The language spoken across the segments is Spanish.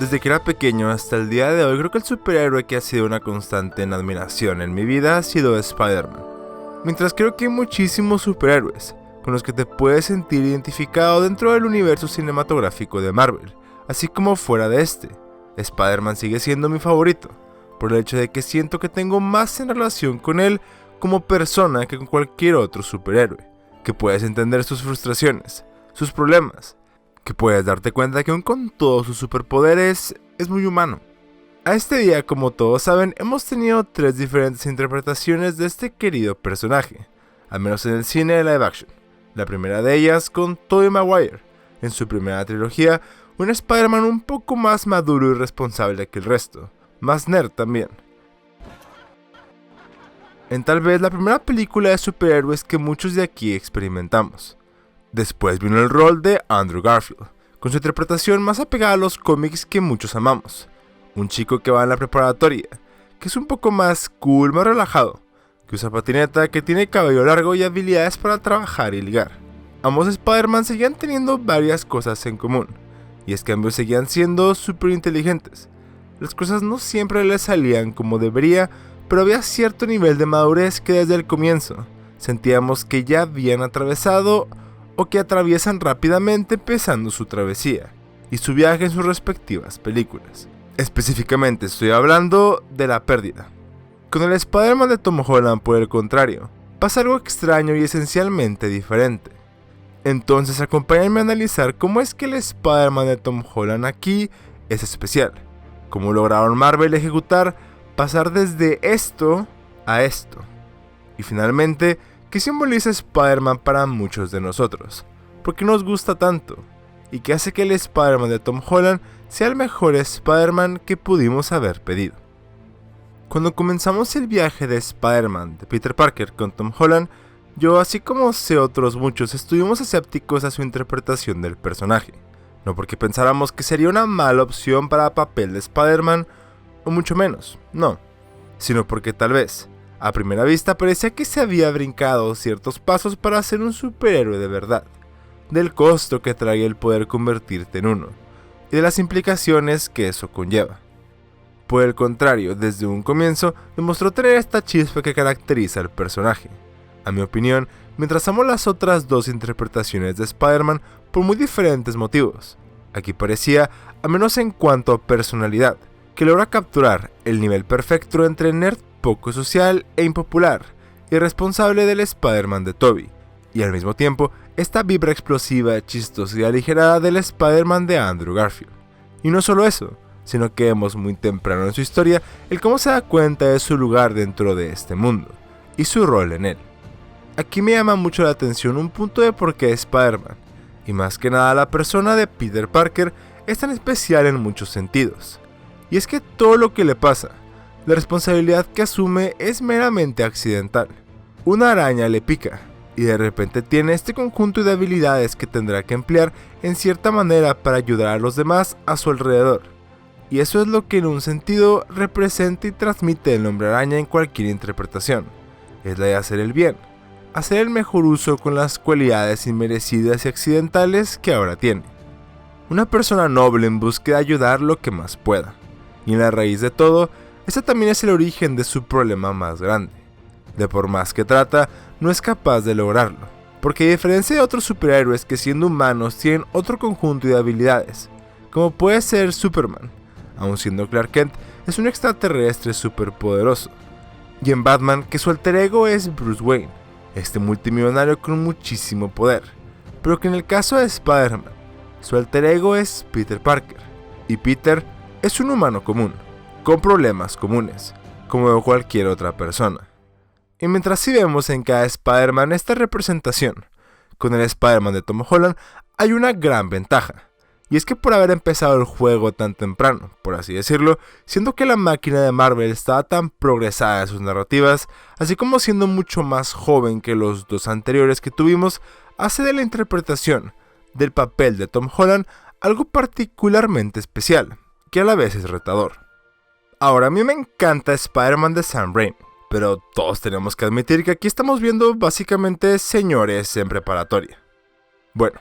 Desde que era pequeño hasta el día de hoy, creo que el superhéroe que ha sido una constante en admiración en mi vida ha sido Spider-Man. Mientras creo que hay muchísimos superhéroes con los que te puedes sentir identificado dentro del universo cinematográfico de Marvel, así como fuera de este, Spider-Man sigue siendo mi favorito, por el hecho de que siento que tengo más en relación con él como persona que con cualquier otro superhéroe, que puedes entender sus frustraciones, sus problemas, que puedes darte cuenta que aun con todos sus superpoderes, es muy humano. A este día, como todos saben, hemos tenido 3 diferentes interpretaciones de este querido personaje, al menos en el cine de live action. La primera de ellas con Tobey Maguire, en su primera trilogía, un Spider-Man un poco más maduro y responsable que el resto, más nerd también. En tal vez la primera película de superhéroes que muchos de aquí experimentamos. Después vino el rol de Andrew Garfield, con su interpretación más apegada a los cómics que muchos amamos. Un chico que va en la preparatoria, que es un poco más cool, más relajado, que usa patineta, que tiene cabello largo y habilidades para trabajar y ligar. Ambos Spider-Man seguían teniendo varias cosas en común, y es que ambos seguían siendo súper inteligentes. Las cosas no siempre les salían como debería, pero había cierto nivel de madurez que desde el comienzo sentíamos que ya habían atravesado o que atraviesan rápidamente empezando su travesía y su viaje en sus respectivas películas. Específicamente estoy hablando de la pérdida. Con el Spider-Man de Tom Holland, por el contrario, pasa algo extraño y esencialmente diferente. Entonces acompáñenme a analizar cómo es que el Spider-Man de Tom Holland aquí es especial, cómo lograron Marvel ejecutar pasar desde esto a esto, y finalmente, ¿qué simboliza Spider-Man para muchos de nosotros? ¿Por qué nos gusta tanto? ¿Y qué hace que el Spider-Man de Tom Holland sea el mejor Spider-Man que pudimos haber pedido? Cuando comenzamos el viaje de Spider-Man de Peter Parker con Tom Holland, yo, así como sé otros muchos, estuvimos escépticos a su interpretación del personaje. No porque pensáramos que sería una mala opción para papel de Spider-Man, o mucho menos, no, sino porque tal vez, a primera vista parecía que se había brincado ciertos pasos para ser un superhéroe de verdad, del costo que trae el poder convertirte en uno, y de las implicaciones que eso conlleva. Por el contrario, desde un comienzo demostró tener esta chispa que caracteriza al personaje. A mi opinión, mientras amo las otras 2 interpretaciones de Spider-Man por muy diferentes motivos, aquí parecía, al menos en cuanto a personalidad, que logra capturar el nivel perfecto entre nerd poco social e impopular, y responsable del Spider-Man de Tobey, y al mismo tiempo esta vibra explosiva, chistosa y aligerada del Spider-Man de Andrew Garfield. Y no solo eso, sino que vemos muy temprano en su historia el cómo se da cuenta de su lugar dentro de este mundo, y su rol en él. Aquí me llama mucho la atención un punto de por qué Spider-Man, y más que nada la persona de Peter Parker, es tan especial en muchos sentidos. Y es que todo lo que le pasa, la responsabilidad que asume es meramente accidental. Una araña le pica, y de repente tiene este conjunto de habilidades que tendrá que emplear en cierta manera para ayudar a los demás a su alrededor. Y eso es lo que en un sentido representa y transmite el Hombre Araña en cualquier interpretación. Es la de hacer el bien, hacer el mejor uso con las cualidades inmerecidas y accidentales que ahora tiene. Una persona noble en búsqueda de ayudar lo que más pueda. Y en la raíz de todo, ese también es el origen de su problema más grande. De por más que trata, no es capaz de lograrlo. Porque a diferencia de otros superhéroes que siendo humanos tienen otro conjunto de habilidades, como puede ser Superman, aun siendo Clark Kent, es un extraterrestre superpoderoso. Y en Batman, que su alter ego es Bruce Wayne, este multimillonario con muchísimo poder. Pero que en el caso de Spider-Man, su alter ego es Peter Parker. Y Peter es un humano común, con problemas comunes, como cualquier otra persona. Y mientras sí vemos en cada Spider-Man esta representación, con el Spider-Man de Tom Holland hay una gran ventaja. Y es que por haber empezado el juego tan temprano, por así decirlo, siendo que la máquina de Marvel estaba tan progresada en sus narrativas, así como siendo mucho más joven que los 2 anteriores que tuvimos, hace de la interpretación del papel de Tom Holland algo particularmente especial, que a la vez es retador. Ahora, a mí me encanta Spider-Man de Sam Raimi, pero todos tenemos que admitir que aquí estamos viendo básicamente señores en preparatoria. Bueno,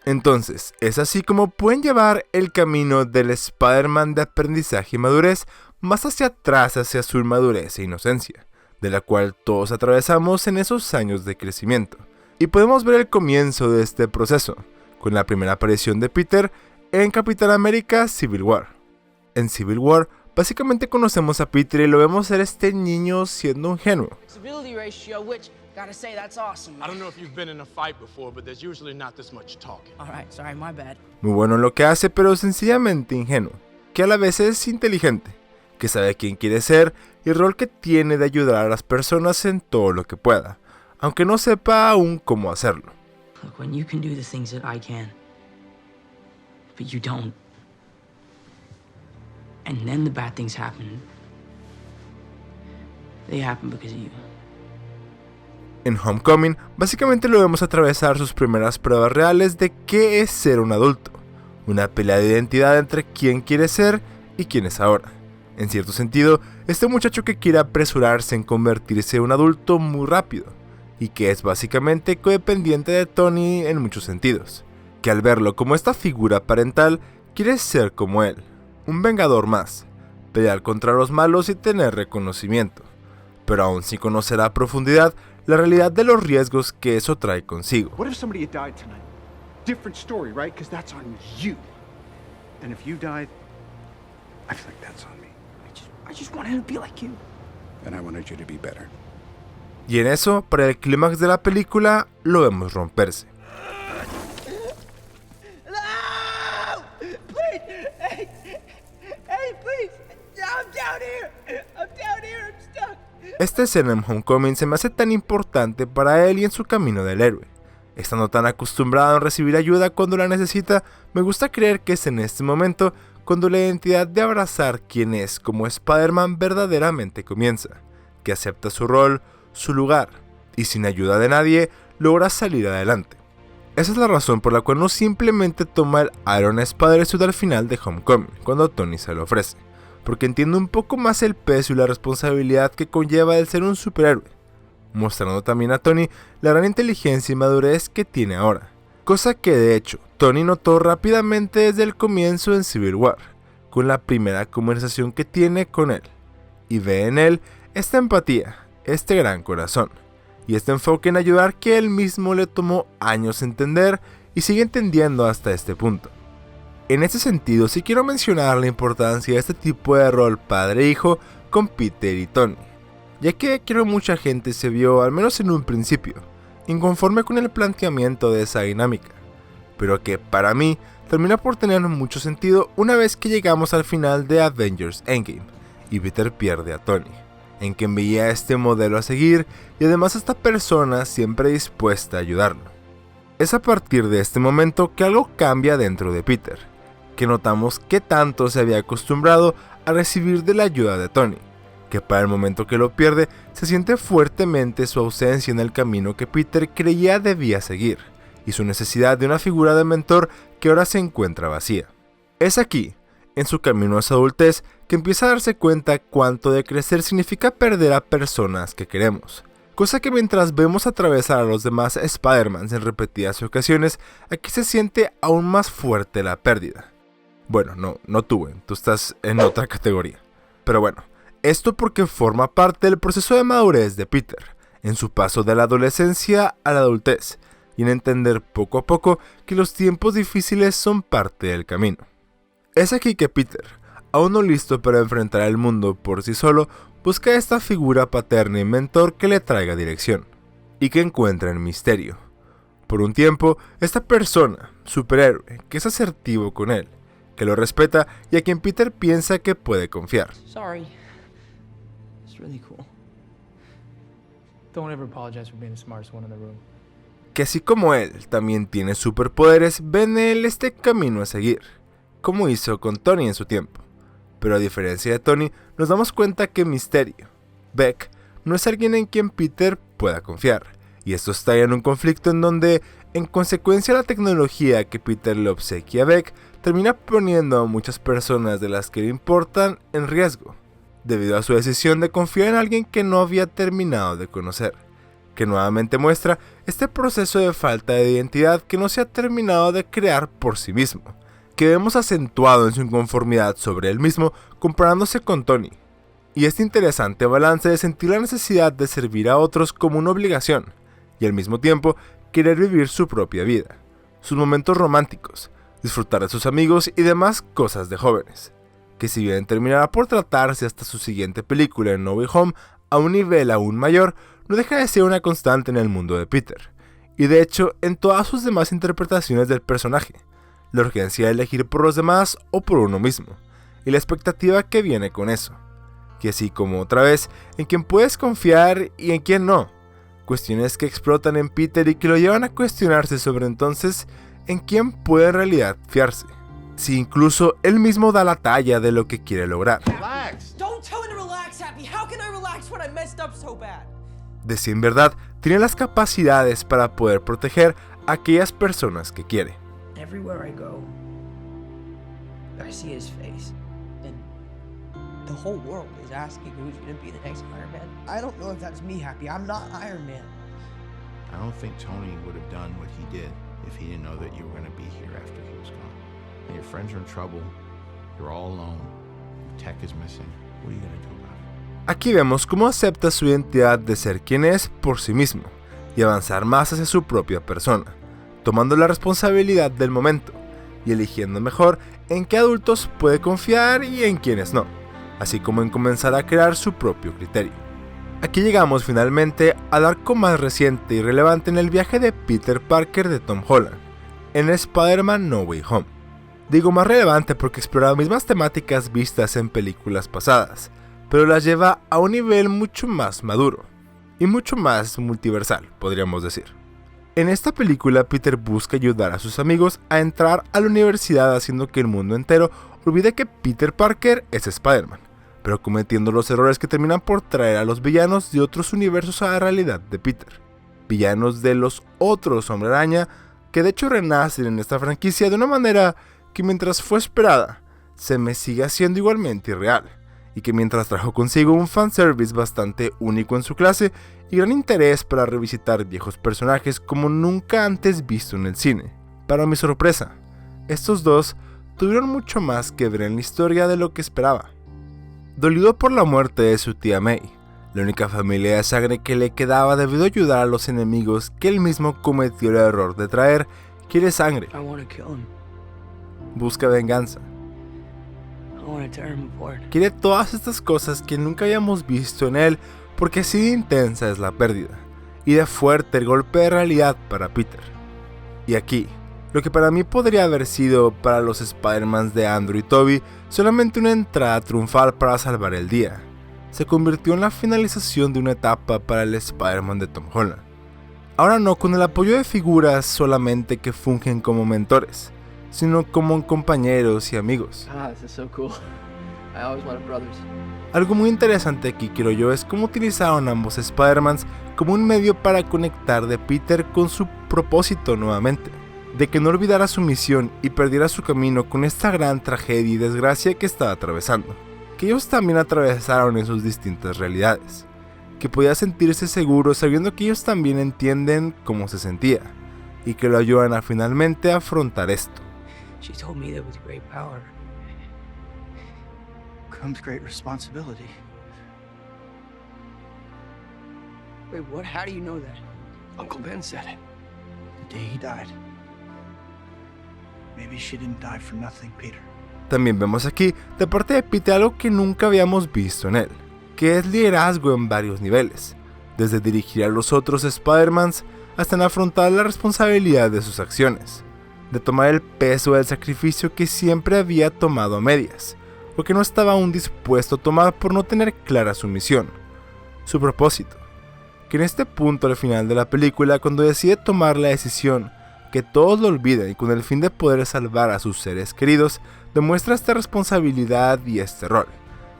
Entonces, es así como pueden llevar el camino del Spider-Man de aprendizaje y madurez más hacia atrás, hacia su inmadurez e inocencia, de la cual todos atravesamos en esos años de crecimiento. Y podemos ver el comienzo de este proceso, con la primera aparición de Peter en Capitán América Civil War. En Civil War, básicamente conocemos a Peter y lo vemos ser este niño siendo ingenuo. Gotta say, that's awesome. I don't know if you've been in a fight before, but there's usually not this much talking. Alright, sorry, my bad. Muy bueno en lo que hace, pero sencillamente ingenuo, que a la vez es inteligente, que sabe quién quiere ser y el rol que tiene de ayudar a las personas en todo lo que pueda, aunque no sepa aún cómo hacerlo. Look, when you can do the things that I can, but you don't, and then the bad things happen, they happen because of you. En Homecoming, básicamente lo vemos atravesar sus primeras pruebas reales de qué es ser un adulto, una pelea de identidad entre quién quiere ser y quién es ahora. En cierto sentido, este muchacho que quiere apresurarse en convertirse en un adulto muy rápido, y que es básicamente codependiente de Tony en muchos sentidos, que al verlo como esta figura parental, quiere ser como él, un vengador más, pelear contra los malos y tener reconocimiento, pero aún sin conocer a profundidad la realidad de los riesgos que eso trae consigo. What if somebody had died tonight? Different story, right? Because that's on you. And if you died, I feel like that's on me. I just wanted to be like you. And I wanted you to be better. Y en eso, para el clímax de la película, lo vemos romperse. No! Please! Hey, please! I'm down here! I'm stuck! Esta escena en Homecoming se me hace tan importante para él y en su camino del héroe. Estando tan acostumbrado a recibir ayuda cuando la necesita, me gusta creer que es en este momento cuando la identidad de abrazar quién es como Spider-Man verdaderamente comienza, que acepta su rol, su lugar, y sin ayuda de nadie, logra salir adelante. Esa es la razón por la cual no simplemente toma el Iron Spider-Suit al final de Homecoming, cuando Tony se lo ofrece, porque entiende un poco más el peso y la responsabilidad que conlleva el ser un superhéroe, mostrando también a Tony la gran inteligencia y madurez que tiene ahora, cosa que de hecho Tony notó rápidamente desde el comienzo en Civil War, con la primera conversación que tiene con él, y ve en él esta empatía, este gran corazón, y este enfoque en ayudar que él mismo le tomó años entender y sigue entendiendo hasta este punto. En este sentido, sí quiero mencionar la importancia de este tipo de rol padre-hijo con Peter y Tony, ya que creo que mucha gente se vio, al menos en un principio, inconforme con el planteamiento de esa dinámica, pero que para mí termina por tener mucho sentido una vez que llegamos al final de Avengers Endgame y Peter pierde a Tony, en quien veía este modelo a seguir y además esta persona siempre dispuesta a ayudarlo. Es a partir de este momento que algo cambia dentro de Peter, que notamos que tanto se había acostumbrado a recibir de la ayuda de Tony, que para el momento que lo pierde se siente fuertemente su ausencia en el camino que Peter creía debía seguir, y su necesidad de una figura de mentor que ahora se encuentra vacía. Es aquí, en su camino a su adultez, que empieza a darse cuenta cuánto de crecer significa perder a personas que queremos, cosa que mientras vemos atravesar a los demás Spider-Mans en repetidas ocasiones, aquí se siente aún más fuerte la pérdida. Bueno, no tú, tú estás en otra categoría. Pero bueno, esto porque forma parte del proceso de madurez de Peter, en su paso de la adolescencia a la adultez, y en entender poco a poco que los tiempos difíciles son parte del camino. Es aquí que Peter, aún no listo para enfrentar el mundo por sí solo, busca esta figura paterna y mentor que le traiga dirección, y que encuentra en Misterio. Por un tiempo, esta persona, superhéroe, que es asertivo con él, que lo respeta y a quien Peter piensa que puede confiar. Sorry. It's really cool. Don't ever apologize for being the smartest one in the room. Que así como él también tiene superpoderes, ve en él este camino a seguir, como hizo con Tony en su tiempo. Pero a diferencia de Tony, nos damos cuenta que Misterio, Beck, no es alguien en quien Peter pueda confiar, y esto está en un conflicto en donde, en consecuencia la tecnología que Peter le obsequia a Beck, termina poniendo a muchas personas de las que le importan en riesgo, debido a su decisión de confiar en alguien que no había terminado de conocer, que nuevamente muestra este proceso de falta de identidad que no se ha terminado de crear por sí mismo, que vemos acentuado en su inconformidad sobre él mismo comparándose con Tony, y este interesante balance de sentir la necesidad de servir a otros como una obligación, y al mismo tiempo querer vivir su propia vida, sus momentos románticos, disfrutar de sus amigos y demás cosas de jóvenes, que si bien terminará por tratarse hasta su siguiente película en No Way Home a un nivel aún mayor, no deja de ser una constante en el mundo de Peter, y de hecho en todas sus demás interpretaciones del personaje, la urgencia de elegir por los demás o por uno mismo, y la expectativa que viene con eso, que así como otra vez, en quien puedes confiar y en quien no, cuestiones que explotan en Peter y que lo llevan a cuestionarse sobre entonces en quién puede en realidad fiarse, si incluso él mismo da la talla de lo que quiere lograr. Don't tell me to relax, Happy. How can I relax when I messed up so bad? De si en verdad tiene las capacidades para poder proteger a aquellas personas que quiere. Everywhere I go, I see his face. And the whole world is asking who's gonna be the next Iron Man. I don't know if that's me, Happy. I'm not Iron Man. I don't think Tony would have done what he did if he didn't know that you were going to be here after he was gone. And your friends are in trouble. You're all alone. Tech is missing. What are you going to do about it? Aquí vemos cómo acepta su identidad de ser quien es por sí mismo y avanzar más hacia su propia persona, tomando la responsabilidad del momento y eligiendo mejor en qué adultos puede confiar y en quienes no, así como en comenzar a crear su propio criterio. Aquí llegamos finalmente al arco más reciente y relevante en el viaje de Peter Parker de Tom Holland, en Spider-Man No Way Home. Digo más relevante porque explora las mismas temáticas vistas en películas pasadas, pero las lleva a un nivel mucho más maduro, y mucho más multiversal, podríamos decir. En esta película Peter busca ayudar a sus amigos a entrar a la universidad haciendo que el mundo entero olvide que Peter Parker es Spider-Man, pero cometiendo los errores que terminan por traer a los villanos de otros universos a la realidad de Peter. Villanos de los otros Hombre Araña, que de hecho renacen en esta franquicia de una manera que mientras fue esperada, se me sigue haciendo igualmente irreal, y que mientras trajo consigo un fanservice bastante único en su clase y gran interés para revisitar viejos personajes como nunca antes visto en el cine. Para mi sorpresa, estos dos tuvieron mucho más que ver en la historia de lo que esperaba. Dolido por la muerte de su tía May, la única familia de sangre que le quedaba debido a ayudar a los enemigos que él mismo cometió el error de traer, quiere sangre, I want to kill him. busca venganza, I want to tear him apart. quiere todas estas cosas que nunca habíamos visto en él porque así de intensa es la pérdida, y de fuerte el golpe de realidad para Peter. Y aquí, lo que para mí podría haber sido para los Spider-Mans de Andrew y Tobey solamente una entrada triunfal para salvar el día, se convirtió en la finalización de una etapa para el Spider-Man de Tom Holland. Ahora no con el apoyo de figuras solamente que fungen como mentores, sino como compañeros y amigos. Ah, this is so cool. I always wanted brothers. Algo muy interesante aquí creo yo es cómo utilizaron ambos Spider-Mans como un medio para conectar de Peter con su propósito nuevamente, de que no olvidara su misión y perdiera su camino con esta gran tragedia y desgracia que estaba atravesando, que ellos también atravesaron en sus distintas realidades, que podía sentirse seguro sabiendo que ellos también entienden cómo se sentía, y que lo ayudan a finalmente afrontar esto. She told me that with great power Comes great responsibility. Wait, what? How do you know that? Uncle Ben said it. The day he died. Maybe she didn't die for nothing, Peter. También vemos aquí, de parte de Peter, algo que nunca habíamos visto en él, que es liderazgo en varios niveles, desde dirigir a los otros Spider-Mans hasta en afrontar la responsabilidad de sus acciones, de tomar el peso del sacrificio que siempre había tomado a medias, o que no estaba aún dispuesto a tomar por no tener clara su misión, su propósito, que en este punto al final de la película, cuando decide tomar la decisión que todos lo olvidan y con el fin de poder salvar a sus seres queridos, demuestra esta responsabilidad y este rol,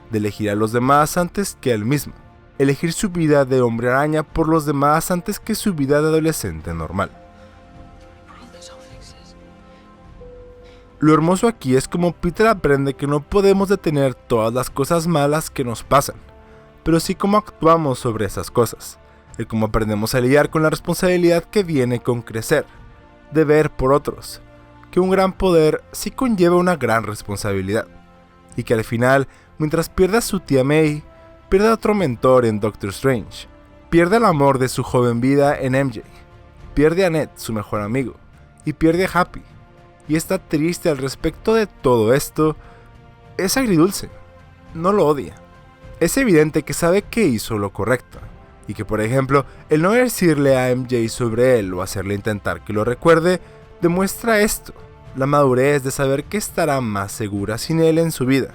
de elegir a los demás antes que a él mismo, elegir su vida de hombre araña por los demás antes que su vida de adolescente normal. Lo hermoso aquí es como Peter aprende que no podemos detener todas las cosas malas que nos pasan, pero sí cómo actuamos sobre esas cosas, el cómo aprendemos a lidiar con la responsabilidad que viene con crecer, de ver por otros, que un gran poder sí conlleva una gran responsabilidad, y que al final, mientras pierde a su tía May, pierde a otro mentor en Doctor Strange, pierde el amor de su joven vida en MJ, pierde a Ned, su mejor amigo, y pierde a Happy, y está triste al respecto de todo esto. Es agridulce, no lo odia. Es evidente que sabe que hizo lo correcto, y que por ejemplo, el no decirle a MJ sobre él o hacerle intentar que lo recuerde, demuestra esto, la madurez de saber que estará más segura sin él en su vida.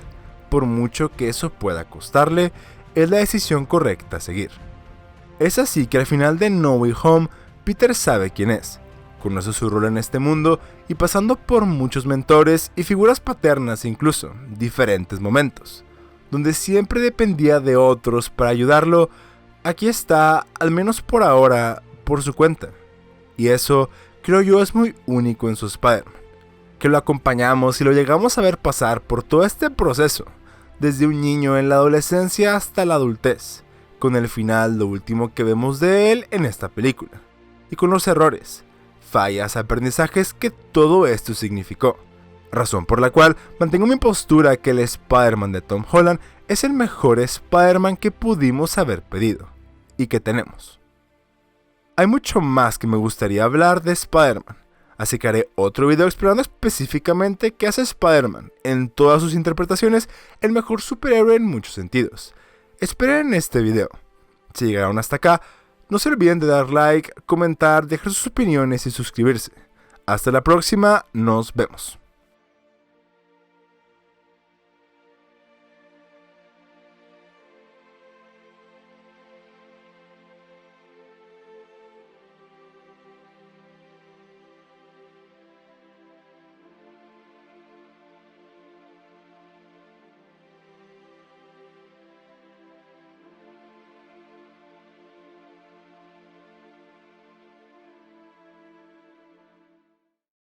Por mucho que eso pueda costarle, es la decisión correcta a seguir. Es así que al final de No Way Home, Peter sabe quién es, conoce su rol en este mundo y pasando por muchos mentores y figuras paternas incluso, diferentes momentos, donde siempre dependía de otros para ayudarlo, aquí está, al menos por ahora, por su cuenta. Y eso, creo yo, es muy único en su Spider-Man, que lo acompañamos y lo llegamos a ver pasar por todo este proceso, desde un niño en la adolescencia hasta la adultez, con el final lo último que vemos de él en esta película, y con los errores, fallas, aprendizajes que todo esto significó, razón por la cual mantengo mi postura que el Spider-Man de Tom Holland es el mejor Spider-Man que pudimos haber pedido, y que tenemos. Hay mucho más que me gustaría hablar de Spider-Man, así que haré otro video explorando específicamente qué hace Spider-Man, en todas sus interpretaciones, el mejor superhéroe en muchos sentidos. Esperen este video. Si llegaron hasta acá, no se olviden de dar like, comentar, dejar sus opiniones y suscribirse. Hasta la próxima, nos vemos.